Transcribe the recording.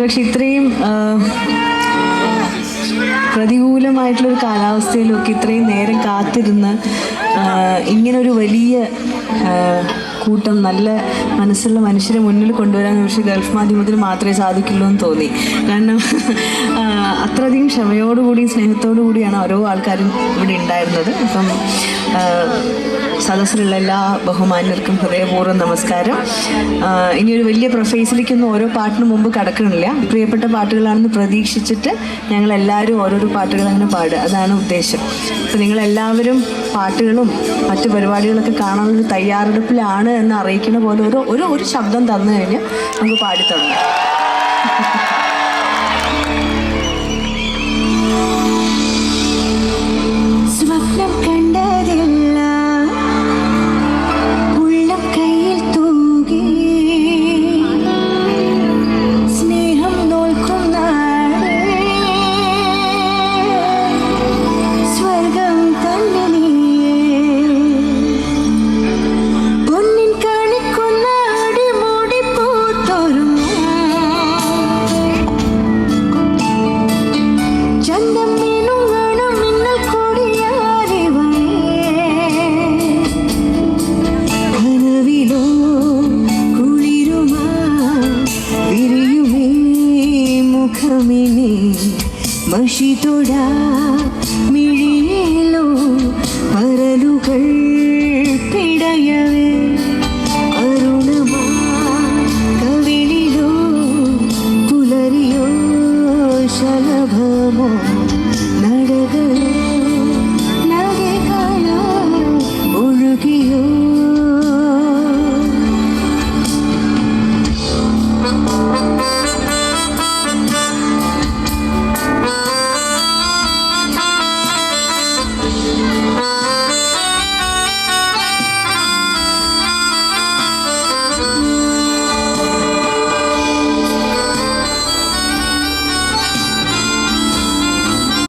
ഒരുപക്ഷെ ഇത്രയും പ്രതികൂലമായിട്ടുള്ളൊരു കാലാവസ്ഥയിലൊക്കെ ഇത്രയും നേരം കാത്തിരുന്ന് ഇങ്ങനൊരു വലിയ കൂട്ടം നല്ല മനസ്സുള്ള മനുഷ്യരെ മുന്നിൽ കൊണ്ടുവരാൻ പക്ഷേ ഗൾഫ് മാധ്യമത്തിന് മാത്രമേ സാധിക്കുള്ളൂ എന്ന് തോന്നി. കാരണം അത്രയധികം ക്ഷമയോടുകൂടിയും സ്നേഹത്തോടു കൂടിയാണ് ഓരോ ആൾക്കാരും ഇവിടെ ഉണ്ടായിരുന്നത്. അപ്പം സദസ്സിലുള്ള എല്ലാ ബഹുമാന്യർക്കും ഹൃദയപൂർവ്വം നമസ്കാരം. ഇനിയൊരു വലിയ പ്രൊഫൈസിലേക്കൊന്നും ഓരോ പാട്ടിന് മുമ്പ് കടക്കണില്ല. പ്രിയപ്പെട്ട പാട്ടുകളാണെന്ന് പ്രതീക്ഷിച്ചിട്ട് ഞങ്ങളെല്ലാവരും ഓരോരോ പാട്ടുകൾ അങ്ങനെ പാടുക, അതാണ് ഉദ്ദേശം. അപ്പോൾ നിങ്ങളെല്ലാവരും പാട്ടുകളും മറ്റു പരിപാടികളൊക്കെ കാണാനൊരു തയ്യാറെടുപ്പിലാണ് എന്ന് അറിയിക്കുന്ന പോലെ ഒരു ശബ്ദം തന്നു കഴിഞ്ഞാൽ നമുക്ക് പാടിത്തുടങ്ങാം. സ്വപ്നം കണ്ടതില്ല ഉള്ളം കയ്യിൽ തൂകി സ്നേഹം നോൽക്കുന്ന സ്വർഗം തന്നെ പൊന്നിൻ കാണിക്കുന്ന അടിമൂടി പൂത്തോരും ചന്തം മീനുങ്ങണം മിന്നൽ കൊടിയാരിവളേ കനവിലോ കുളിരുമാ വിരിയുമേ മുഖമിനി മഷി തൊടാ മിഴിയിലോ പരലുകൾ പിടയവേ അരുണമാ കവിളിലോ പുലരിയോ ശലഭമോ നടകളോ നദികളോ ഒഴുകിയോ